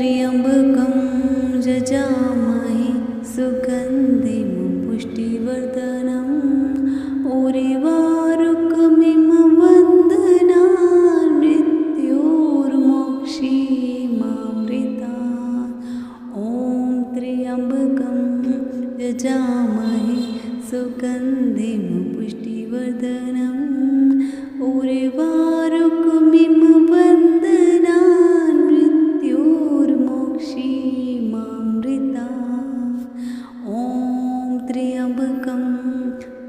त्र्यम्बकं यजामहे सुगन्धिं पुष्टिवर्धनम् उर्वारुकमिव बन्धनान् मृत्योर्मोक्षीयमामृतात्। ॐ त्र्यम्बकं यजामहे सुगन्धिं पुष्टिवर्धनम् उर्वारुकमिव बन्धनान् मृत्योर्मोक्षीयमामृतात्। ॐ त्र्यम्बकं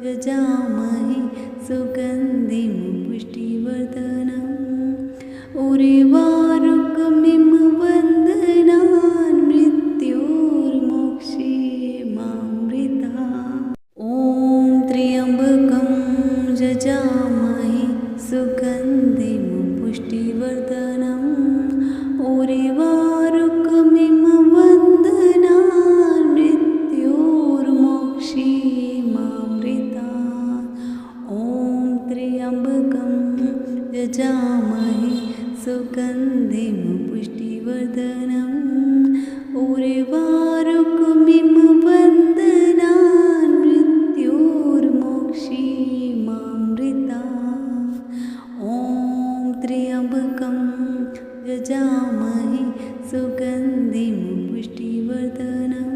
यजामहे सुगन्धिं पुष्टिवर्धनम् उर्वारुकमिव बन्धनान् मृत्योर्मोक्षीयमामृतात्। ॐ त्र्यम्बकं यजामहे सुगन्धिं पुष्टिवर्धनम् उर्वारुकमिव बन्धनान् मृत्योर्मोक्षीयमामृतात्। ॐ त्र्यम्बकं यजामहे सुगन्धिं पुष्टिवर्धनम् उर्वारुकमिव बन्धनान् मृत्योर्मोक्षीयमामृतात्। ॐ त्र्यम्बकं यजामहे सुगन्धिं पुष्टिवर्धनम्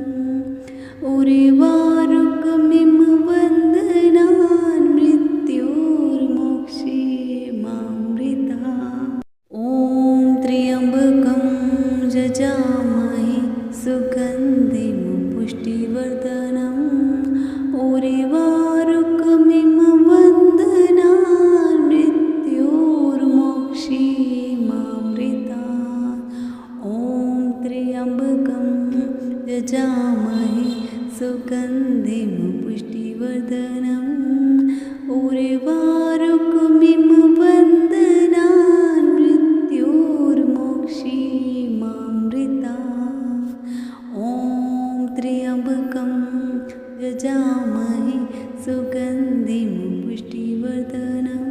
उर्वारुकमिव बन्धनान् मृत्योर्मोक्षीयमामृतात्। ॐ त्र्यम्बकं यजामहे सुगन्धिं पुष्टिवर्धनम् उर्वारुकमिव बन्धनान् मृत्योर्मोक्षीयमामृतात्। ॐ त्र्यम्बकं यजामहे सुगन्धिं पुष्टिवर्धनम् उर्वारुकमिव बन्धनान् मृत्योर्मोक्षीयमामृतात्। ॐ त्र्यम्बकं यजामहे सुगन्धिं पुष्टिवर्धनम्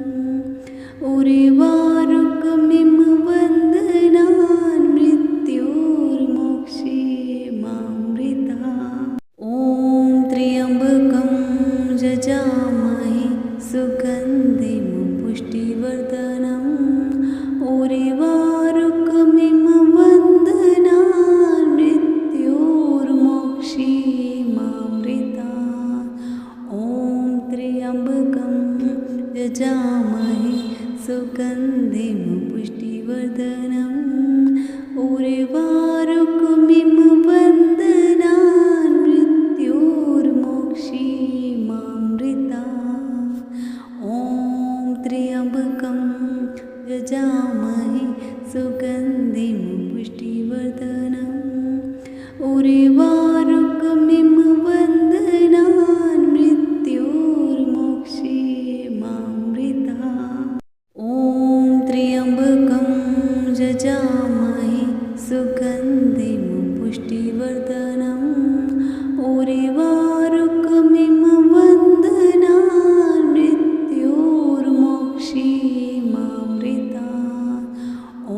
उर्वारुकमिव बन्धनान् मृत्योर्मोक्षीयमामृतात्। ॐ त्र्यम्बकं यजामहे सुगन्धिं पुष्टिवर्धनम् उर्वारुकमिव बन्धनान् मृत्योर्मोक्षीयमामृतात्। ॐ त्र्यम्बकं यजामहे सुगन्धिं पुष्टिवर्धनम् उर्वारुकमिव बन्धनान् मृत्योर्मोक्षीयमामृतात्। ॐ त्र्यम्बकं यजामहे सुगन्धिं पुष्टिवर्धनम् उर्वारुकमिव बन्धनान् मृत्योर्मोक्षीयमामृतात्। ॐ त्र्यम्बकं यजामहे सुगन्धिं पुष्टिवर्धनम् उर्वारुकमिव बन्धनान् मृत्योर्मोक्षीयमामृतात्। ॐ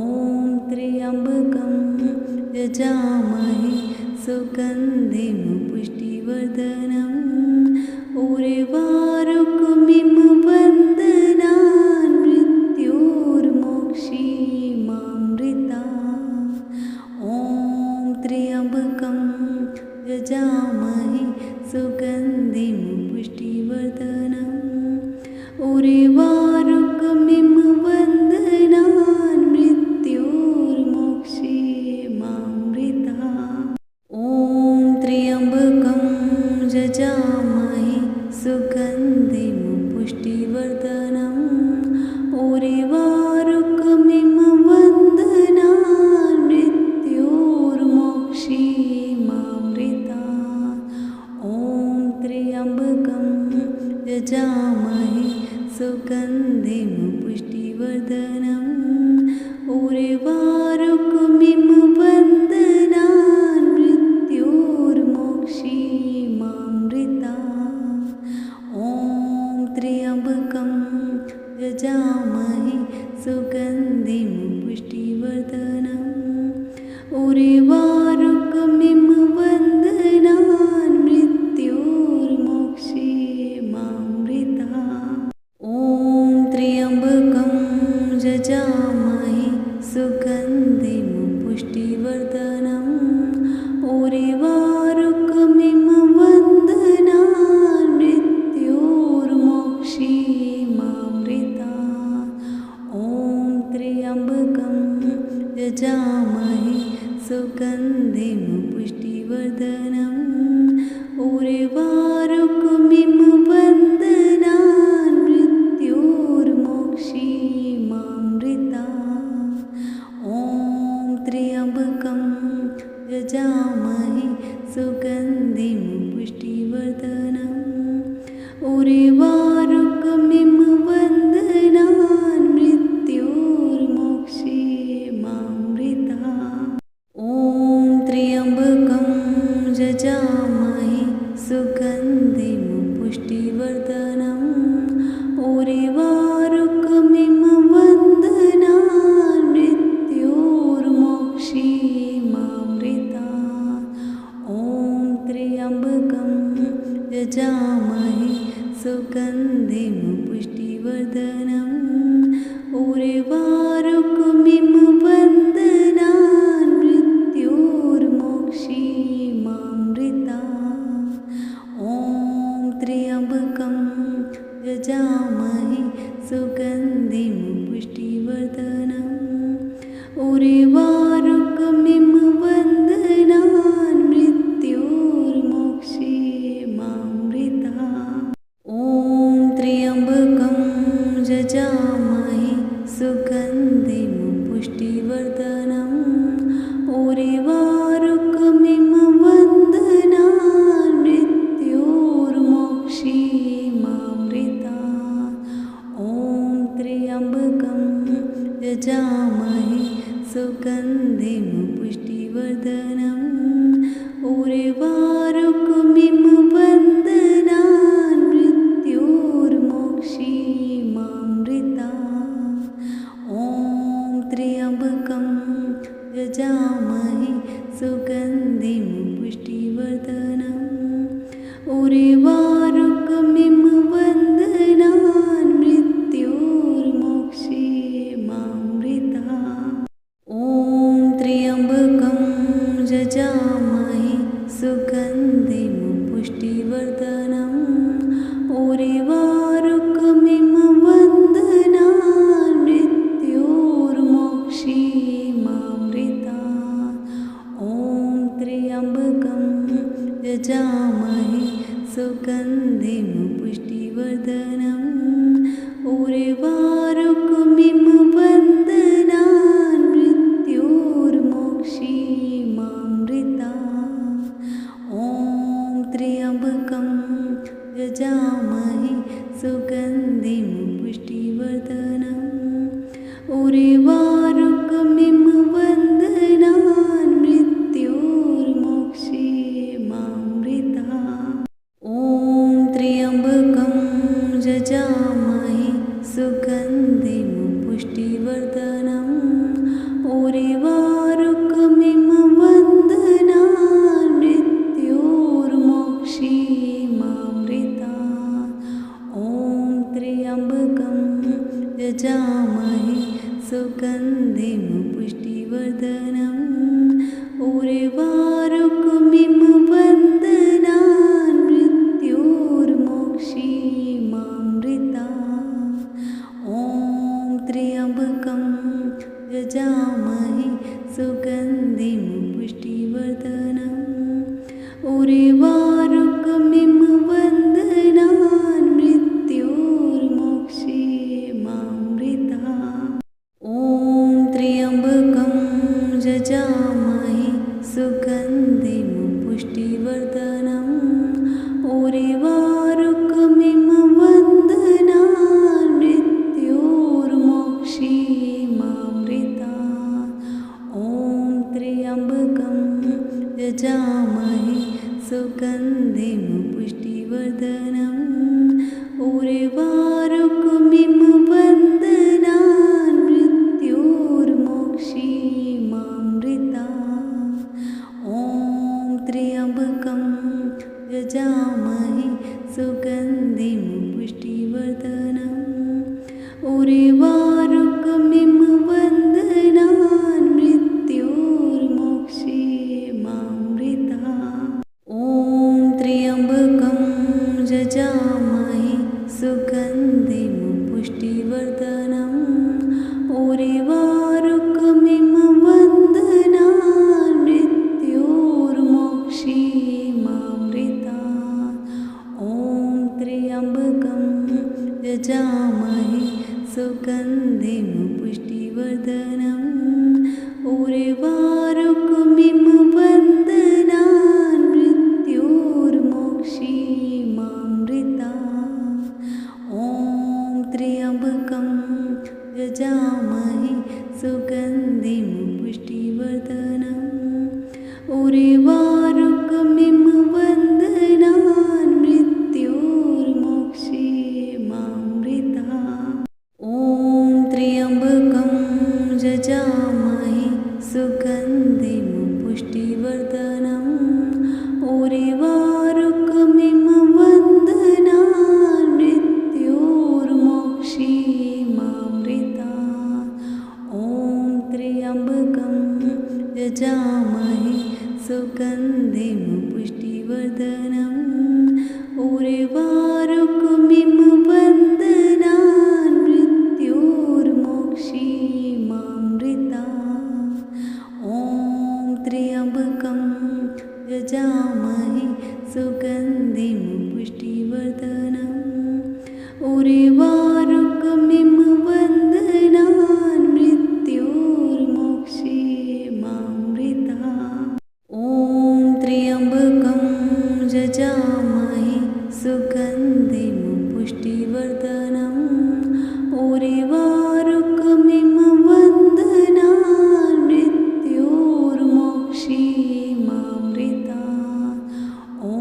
त्र्यम्बकं यजामहे सुगन्धिं पुष्टिवर्धनम् उर्वारुकमिव बन्धनान् मृत्योर्मोक्षीयमामृतात्। ॐ त्र्यम्बकं यजामहे सुगन्धिं पुष्टिवर्धनम् उर्वारुकमिव बन्धनान् मृत्योर्मोक्षीयमामृतात्। ॐ त्र्यम्बकं यजामहे सुगन्धिं पुष्टिवर्धनम् उर्वारुकमिव बन्धनान् मृत्योर्मोक्षीयमामृतात्। ॐ त्र्यम्बकं यजामहे उर्वारुकमिम वन्दनान् मृत्योर्मोक्षीमामृता। ॐ त्र्यम्बकं यजामहे सुगन्धिं पुष्टिवर्धनम् उर्वारुकमिम वन्दनान् मृत्योर्मोक्षीमामृता। ॐ त्र्यम्बकं यजामहे सुगन्धिं पुष्टिवर्धनम् उर्वारुकमिम वन्दनान् मृत्योर्मोक्षीमामृता। ॐ त्र्यम्बकं यजामहे सुगन्धिं पुष्टिवर्धनम् उर्वारुकमिम वन्दनान् मृत्योर्मोक्षीमामृता। ॐ त्र्यम्बकं यजामहे सुगन्धिं पुष्टिवर्धनम् उर्वारुकमिम वन्दनान् मृत्योर्मोक्षीमामृता। ॐ त्र्यम्बकं यजामहे सुगन्धिं पुष्टिवर्धनम् उर्वारुकमिम वन्दनान् मृत्योर्मोक्षीमामृता। ॐ त्र्यम्बकं यजामहे सुगन्धिं पुष्टिवर्धनम् उर्वारुकमिम वन्दनान् मृत्योर्मोक्षीमामृता। ॐ त्र्यम्बकं यजामहे सुगन्धिं पुष्टिवर्धनम् उर्वारुकमिम वन्दनान् मृत्योर्मोक्षीमामृता। ॐ त्र्यम्बकं यजामहे सुगन्धिं पुष्टिवर्धनम् उर्वारुकमिम वन्दनान् मृत्योर्मोक्षीमामृता। ॐ त्र्यम्बकं यजामहे सुगन्धिं पुष्टिवर्धनम् उर्वारुकमिम वन्दनान् मृत्योर्मोक्षीमामृता। ॐ त्र्यम्बकं यजामहे सुगन्धिं पुष्टिवर्धनम् उर्वारुकमिम वन्दनान् मृत्योर्मोक्षीमामृता। ॐ त्र्यम्बकं यजामहे सुगन्धिं पुष्टिवर्धनम् उर्वारुकमिम वन्दनान् मृत्योर्मोक्षीमामृता। ॐ त्र्यम्बकं यजामहे सुगन्धिं पुष्टिवर्धनम् उर्वारुकमिम वन्दनान् मृत्योर्मोक्षीमामृता। ॐ त्र्यम्बकं यजामहे सुगन्धिं पुष्टिवर्धनम् उर्वारुकमिम वन्दनान् मृत्योर्मोक्षीमामृता। ॐ त्र्यम्बकं यजामहे सुगन्धिं पुष्टिवर्धनम् उर्वारुकमिम वन्दनान् मृत्योर्मोक्षीमामृता। ॐ त्र्यम्बकं यजामहे सुगन्धिं पुष्टिवर्धनम् उर्वारुकमिम वन्दनान् मृत्योर्मोक्षीमामृता। ॐ त्र्यम्बकं यजामहे सुगन्धिं पुष्टिवर्धनम् उर्वारुकमिम वन्दनान् मृत्योर्मोक्षीमामृता। ॐ त्र्यम्बकं यजामहे सुगन्धिं पुष्टिवर्धनम् उर्वारुकमिम वन्दनान् मृत्योर्मोक्षीमामृता। उर्वारुकमिम वन्दनान् मृत्योर्मोक्षीमामृता। ॐ त्र्यम्बकं यजामहे सुगन्धिं पुष्टिवर्धनम् उर्वारुकमिम वन्दनान् मृत्योर्मोक्षीमामृता। ॐ त्र्यम्बकं यजामहे सुगन्धिं पुष्टिवर्धनम् उर्वारुकमिम वन्दनान् मृत्योर्मोक्षीमामृता। ॐ त्र्यम्बकं यजामहे सुगन्धिं पुष्टिवर्धनम् उर्वारुकमिम वन्दनान् मृत्योर्मोक्षीमामृता। ॐ त्र्यम्बकं यजामहे सुगन्धिं पुष्टिवर्धनम् उर्वारुकमिम वन्दनान् मृत्योर्मोक्षीमामृता। ॐ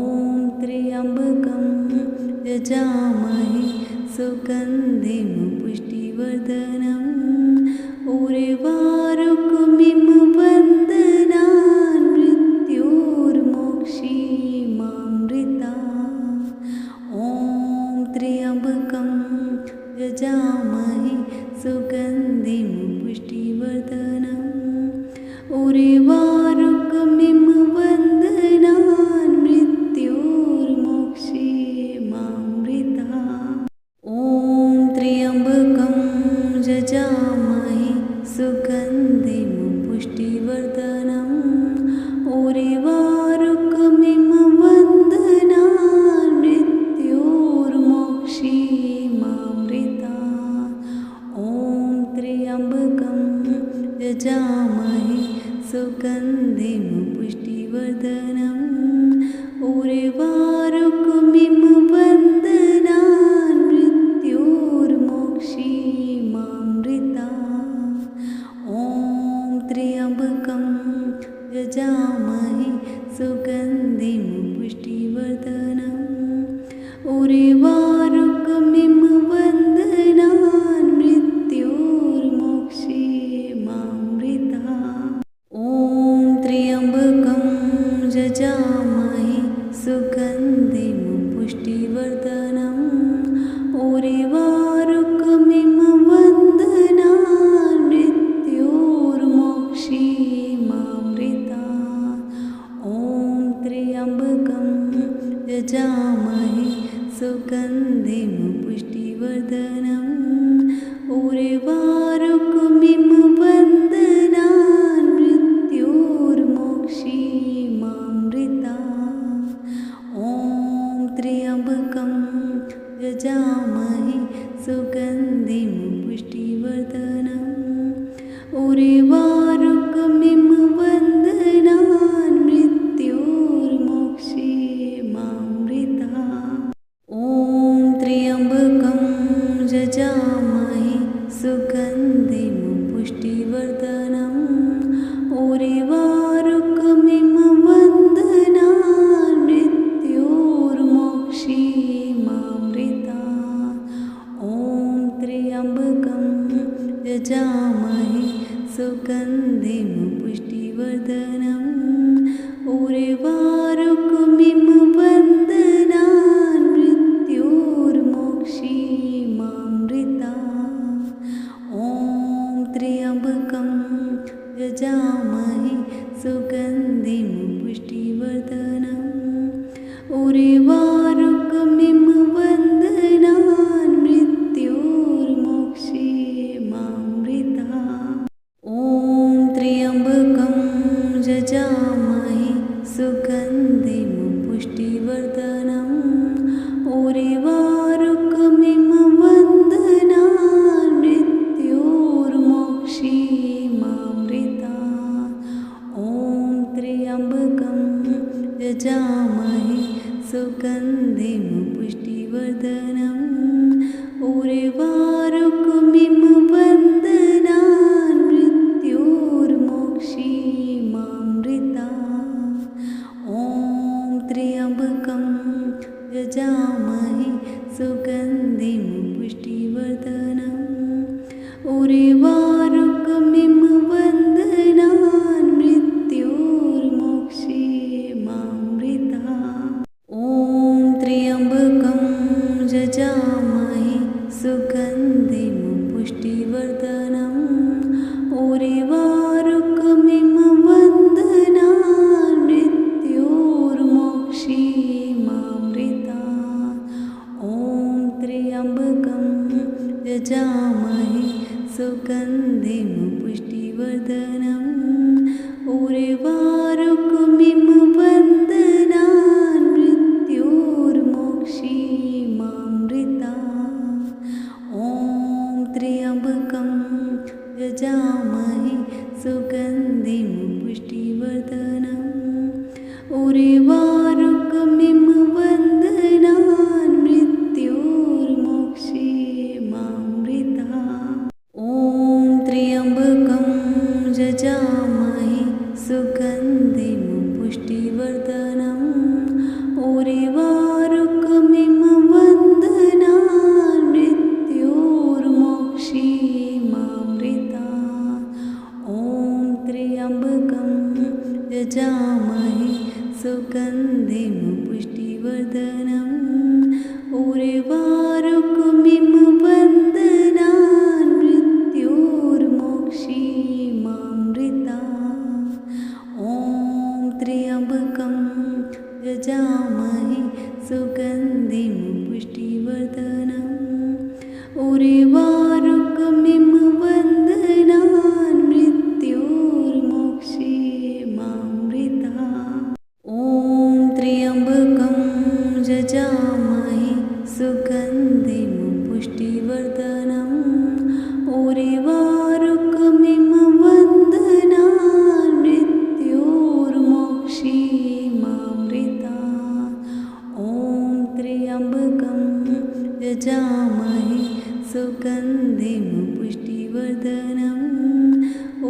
त्र्यम्बकं यजामहे सुगन्धिं पुष्टिवर्धनम् उर्वारुकमिम वन्दनान् मृत्योर्मोक्षीमामृता। ॐ त्र्यम्बकं यजामहे सुगन्धिं पुष्टिवर्धनम् उर्वारुकमिम वन्दनान् मृत्योर्मोक्षीमामृता। ॐ त्र्यम्बकं यजामहे सुगन्धिं पुष्टिवर्धनम् उर्वारुकमिम वन्दनान् मृत्योर्मोक्षीमामृता। ॐ त्र्यम्बकं यजामहे सुगन्धिं पुष्टिवर्धनम् उर्वारुकमिम वन्दनान् मृत्योर्मोक्षीमामृता। ॐ त्र्यम्बकं यजामहे सुगन्धिं पुष्टिवर्धनम् उर्वारुकमिम वन्दनान् मृत्योर्मोक्षीमामृता। ॐ त्र्यम्बकं यजामहे सुगन्धिं पुष्टिवर्धनम् उर्वारुकमिम वन्दनान् मृत्योर्मोक्षीमामृता। ॐ त्र्यम्बकं यजामहे सुगन्धिं पुष्टिवर्धनम् उर्वारुकमिम वन्दनान् मृत्योर्मोक्षीमामृता। ॐ त्र्यम्बकं यजामहे सुगन्धिं पुष्टिवर्धनम् उर्वारुकमिम वन्दनान् मृत्योर्मोक्षीमामृता। ॐ त्र्यम्बकं यजामहे सुगन्धिं पुष्टिवर्धनम् उर्वारुकमिम वन्दनान् मृत्योर्मोक्षीमामृता। ॐ त्र्यम्बकं यजामहे सुगन्धिं पुष्टिवर्धनम् उर्वारुकमिम वन्दनान् मृत्योर्मोक्षीमामृता। ॐ त्र्यम्बकं यजामहे सुगन्धिं पुष्टिवर्धनम् उर्वारुकमिम वन्दनान् मृत्योर्मोक्षीमामृता। ॐ त्र्यम्बकं यजामहे सुगन्धिं पुष्टिवर्धनम् उर्वारुकमिम वन्दनान् मृत्योर्मोक्षीमामृता। ॐ त्र्यम्बकं यजामहे सुगन्धिं पुष्टिवर्धनम् उर्वारुकमिम वन्दनान् मृत्योर्मोक्षीमामृता। यजामहे सुगन्धिं पुष्टिवर्धनम् उर्वारुकमिव बन्धनान् मृत्योर्मोक्षीमामृतात्। ॐ त्र्यम्बकं यजामहे सुगन्धिं पुष्टिवर्धनम् उर्वारुकमिव बन्धनान् मृत्योर्मोक्षीमामृतात्। ॐ त्र्यम्बकं यजामहे सुगन्धिं पुष्टिवर्धनम् उर्वारुकमिव बन्धनान् मृत्योर्मोक्षीमामृतात्। ॐ त्र्यम्बकं यजामहे सुगन्धिं पुष्टिवर्धनम्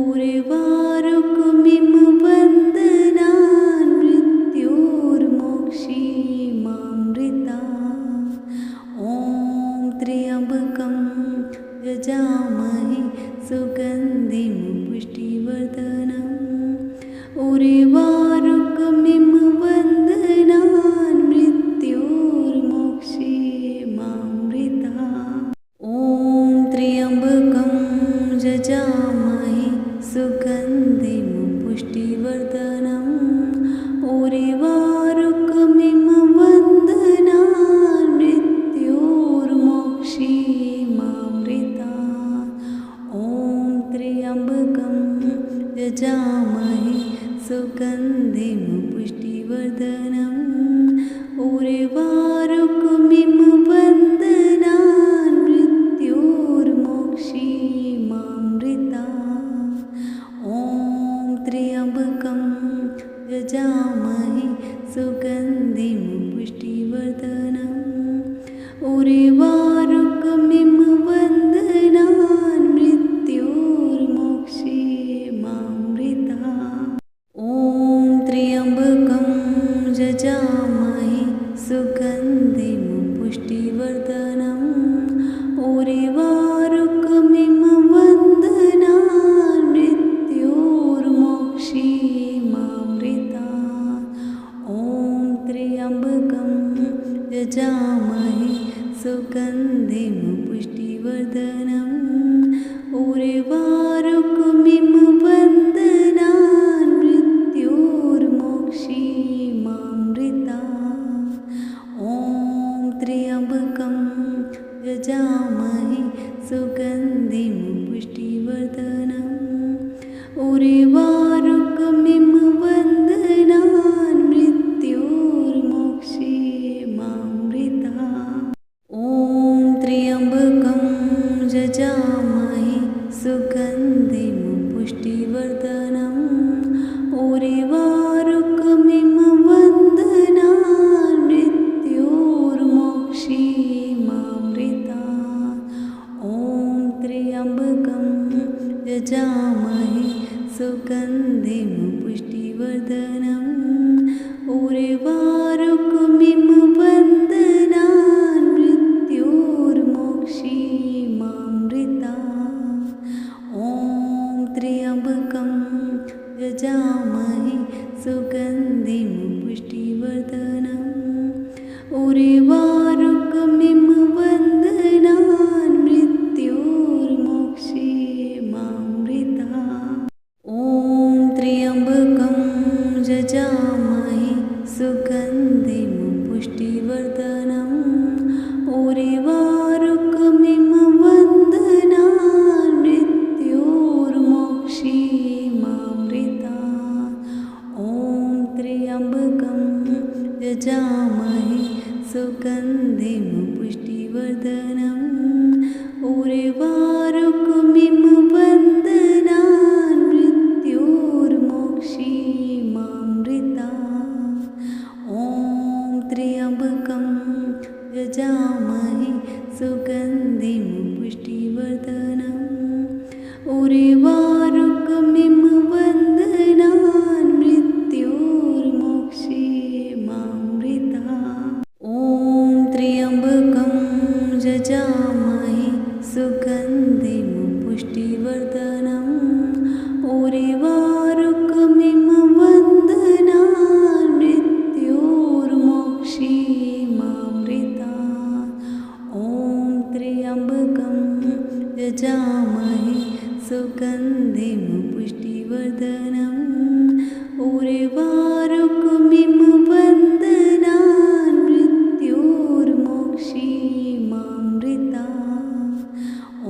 उर्वारुकमिव बन्धनान् मृत्योर्मोक्षीमामृतात्। ॐ त्र्यम्बकं यजामहे सुगन्धिं पुष्टिवर्धनम् उर्वारुकमिव बन्धनान् मृत्योर्मोक्षीमामृतात्। ॐ त्र्यम्बकं यजामहे सुगन्धिं पुष्टिवर्धनम् उर्वारुकमिव बन्धनान् मृत्योर्मोक्षीमामृतात्। ॐ त्र्यम्बकं यजामहे सुगन्धिं पुष्टिवर्धनम् उर्वारुकमिव बन्धनान् मृत्योर्मोक्षीमामृतात्। ॐ त्र्यम्बकं यजामहे सुगन्धिं पुष्टिवर्धनम् उर्वारुकमिव बन्धनान् मृत्योर्मोक्षीमामृतात्। ॐ त्र्यम्बकं यजामहे सुगन्धिं पुष्टिवर्धनम् उर्वारुकमिव बन्धनान् मृत्योर्मोक्षीमामृतात्। ॐ त्र्यम्बकं यजामहे सुगन्धिं पुष्टिवर्धनम् उर्वारुकमिव बन्धनान् मृत्योर्मोक्षीमामृतात्। ॐ त्र्यम्बकं यजामहे सुगन्धिं पुष्टिवर्धनम् उर्वारुकमिव बन्धनान् मृत्योर्मोक्षीमामृतात्। ॐ त्र्यम्बकं यजामहे सुगन्धिं पुष्टिवर्धनम् उर्वारुकमिव बन्धनान् मृत्योर्मोक्षीमामृतात्। ॐ त्र्यम्बकं यजामहे सुगन्धिं पुष्टिवर्धनम् उर्वारुकमिव बन्धनान् मृत्योर्मोक्षीमामृतात्। ॐ त्र्यम्बकं यजामहे सुगन्धिं पुष्टिवर्धनम् उर्वारुकमिव बन्धनान् मृत्योर्मोक्षीमामृतात्। ॐ त्र्यम्बकं यजामहे सुगन्धिं पुष्टिवर्धनम् उर्वारुकमिव बन्धनान् मृत्योर्मोक्षीमामृतात्। ॐ त्र्यम्बकं यजामहे सुगन्धिं पुष्टिवर्धनम् उर्वारुकमिव बन्धनान् मृत्योर्मोक्षीमामृतात्। ॐ त्र्यम्बकं यजामहे सुगन्धिं पुष्टिवर्धनम् उर्वारुकमिव बन्धनान् मृत्योर्मोक्षीमामृतात्। ॐ त्र्यम्बकं यजामहे सुगन्धिं पुष्टिवर्धनम् उर्वारुकमिव उर्वारुकमिम वन्दनान् मृत्योर्मोक्षीमामृता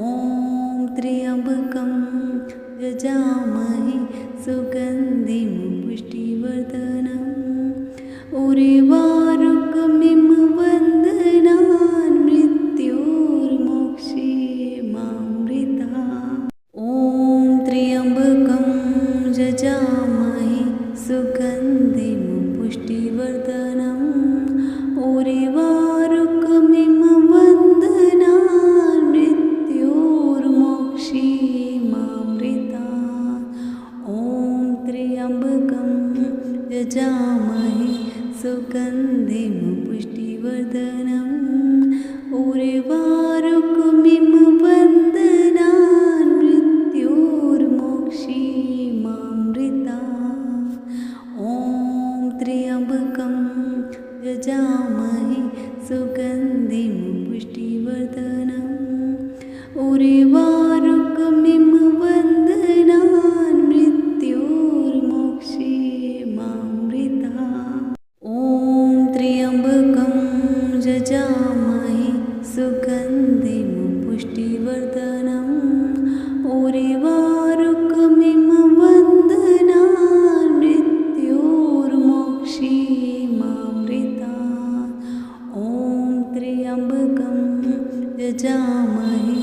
ॐ त्र्यम्बकं यजामहे सुगन्धिं पुष्टिवर्धनम् उर्वारुकमिम वन्दनान् मृत्योर्मोक्षीमामृता ॐ त्र्यम्बकं यजामहे सुगन्धिं पुष्टिवर्धनम् उर्वारुकमिम वन्दनान् मृत्योर्मोक्षीमामृता ॐ त्र्यम्बकं यजामहे सुगन्धिं पुष्टिवर्धनम् उर्वारुकमिम वन्दनान् मृत्योर्मोक्षीमामृता ॐ त्र्यम्बकं यजामहे सुगन्धिं पुष्टिवर्धनम् उर्वारुकमिम वन्दनान् मृत्योर्मोक्षीमामृता ॐ त्र्यम्बकं यजामहे सुगन्धिं पुष्टिवर्धनम् उर्वारुकमिम वन्दनान् मृत्योर्मोक्षीमामृता ॐ त्र्यम्बकं यजामहे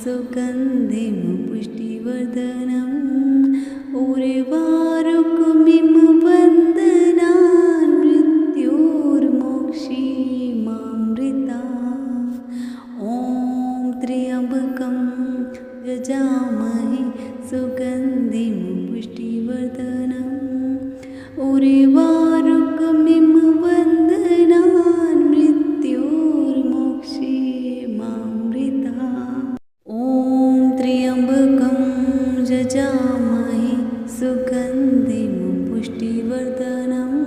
सुगन्धिं पुष्टिवर्धनम् उर्वारुकमिम वन्दनान् मृत्योर्मोक्षीमामृता ॐ त्र्यम्बकं यजामहे सुगन्धिं पुष्टिवर्धनम् उर्वारुकमिम वन्दनान् मृत्योर्मोक्षीमामृता ॐ त्र्यम्बकं यजामहे सुगन्धिं पुष्टिवर्धनम्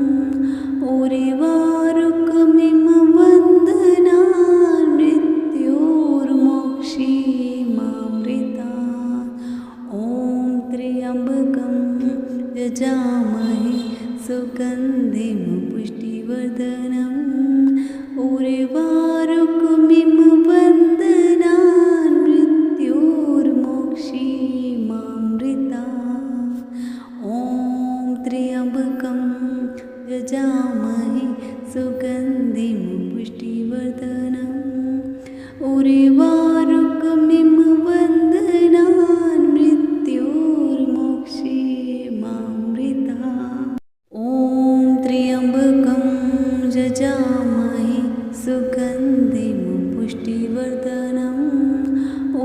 उर्वारुकमिम वन्दनान् मृत्योर्मोक्षीमामृता ॐ त्र्यम्बकं यजामहे सुगन्धिं पुष्टिवर्धनम् उर्वारुकमिम वन्दनान् मृत्योर्मोक्षीमामृता ॐ त्र्यम्बकं यजामहे सुगन्धिं पुष्टिवर्धनम् उर्वारुकमिम वन्दनान् मृत्योर्मोक्षीमामृता ॐ त्र्यम्बकं यजामहे सुगन्धिं पुष्टिवर्धनम्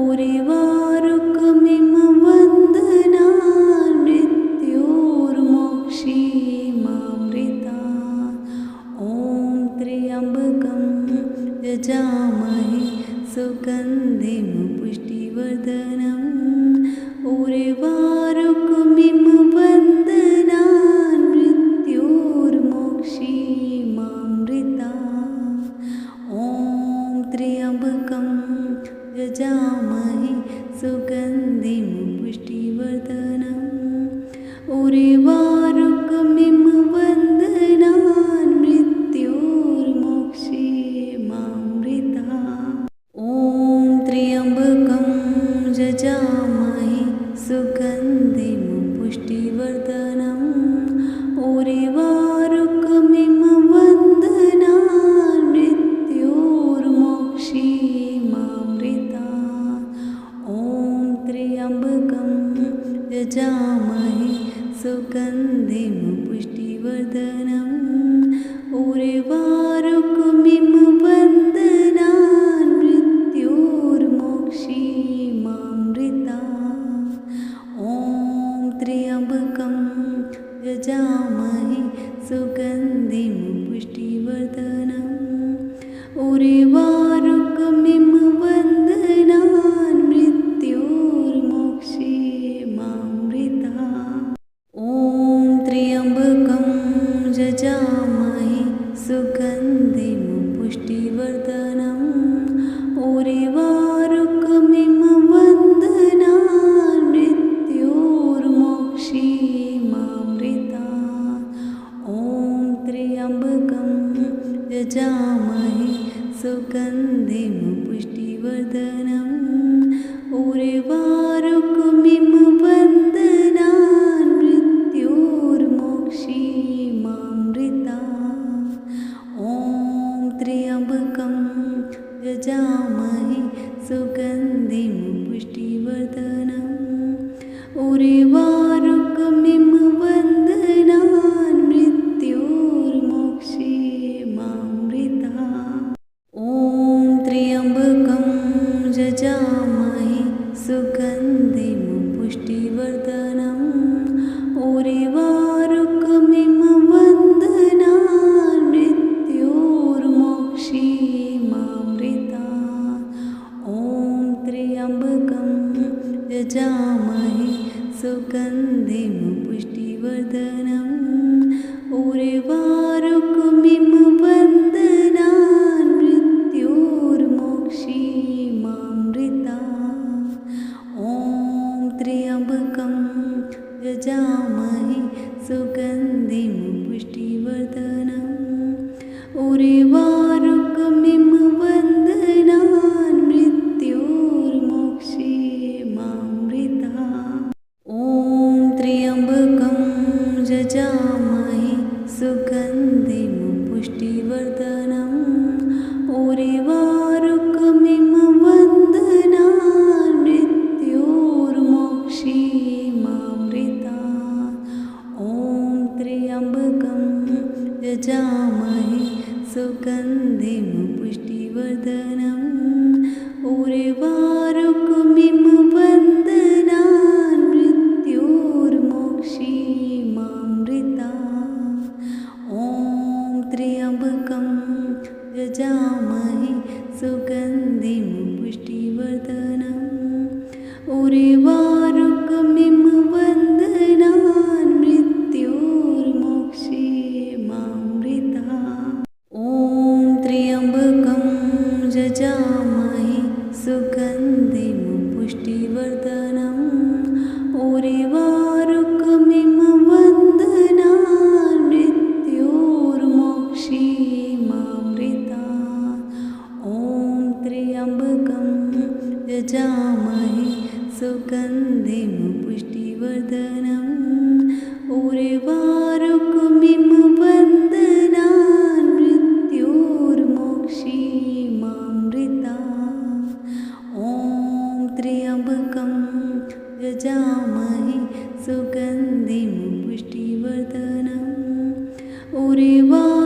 उर्वारुकमिम वन्दनान् मृत्योर्मोक्षीमामृता ॐ त्र्यम्बकं यजामहे सुगन्धिं पुष्टिवर्धनम् उर्वारुकमिम वन्दनान् मृत्योर्मोक्षीमामृता ॐ त्र्यम्बकं यजामहे सुगन्धिं पुष्टिवर्धनम् उर्वारुकमिम वन्दनान् मृत्योर्मोक्षीमामृता ॐ त्र्यम्बकं यजामहे सुगन्धिं पुष्टिवर्धनम् उर्वारुकमिम वन्दनान् मृत्योर्मोक्षीमामृता ॐ त्र्यम्बकं यजामहे सुगन्धिं पुष्टिवर्धनम् उर्वारुकमिम वन्दनान् मृत्योर्मोक्षीमामृता ॐ त्र्यम्बकं यजामहे सुगन्धिं पुष्टिवर्धनम् उर्वारुकमिम वन्दनान् मृत्योर्मोक्षीमामृता ॐ त्र्यम्बकं यजामहे सुगन्धिं पुष्टिवर्धनम् उर्वारुकमिम वन्दनान् मृत्योर्मोक्षीमामृता यजामहे सुगन्धिं पुष्टिवर्धनम् उर्वारुकमिव बन्धनान् मृत्योर्मोक्षीयमामृतात्। ॐ त्र्यम्बकं यजामहे सुगन्धिं पुष्टिवर्धनम् उर्वारुकमिव बन्धनान् मृत्योर्मोक्षीयमामृतात्। ॐ त्र्यम्बकं यजामहे सुगन्धिं पुष्टिवर्धनम् उर्वारुकमिव बन्धनान् मृत्योर्मोक्षीयमामृतात्। ॐ त्र्यम्बकं यजामहे सुगन्धिं पुष्टिवर्धनम् उर्वारुकमिव बन्धनान् मृत्योर्मोक्षीयमामृतात्। ॐ त्र्यम्बकं यजामहे सुगन्धिं पुष्टिवर्धनम् उर्वारुकमिव बन्धनान् मृत्योर्मोक्षीयमामृतात्। ॐ त्र्यम्बकं यजामहे सुगन्धिं पुष्टिवर्धनम् उर्वारुकमिव बन्धनान् मृत्योर्मोक्षीयमामृतात्। ॐ त्र्यम्बकं यजामहे सुगन्धिं पुष्टिवर्धनम् उर्वारुकमिव बन्धनान् मृत्योर्मोक्षीयमामृतात्। ॐ त्र्यम्बकं यजामहे सुगन्धिं पुष्टिवर्धनम् उर्वारुकमिव बन्धनान् मृत्योर्मोक्षीयमामृतात्। ॐ त्र्यम्बकं यजामहे सुगन्धिं पुष्टिवर्धनम् उर्वारुकमिव बन्धनान् मृत्योर्मोक्षीयमामृतात्। ॐ त्र्यम्बकं यजामहे सुगन्धिं पुष्टिवर्धनम् उर्वारुकमिव बन्धनान् मृत्योर्मोक्षीयमामृतात्। ॐ त्र्यम्बकं यजामहे सुगन्धिं पुष्टिवर्धनम् उर्वारुकमिव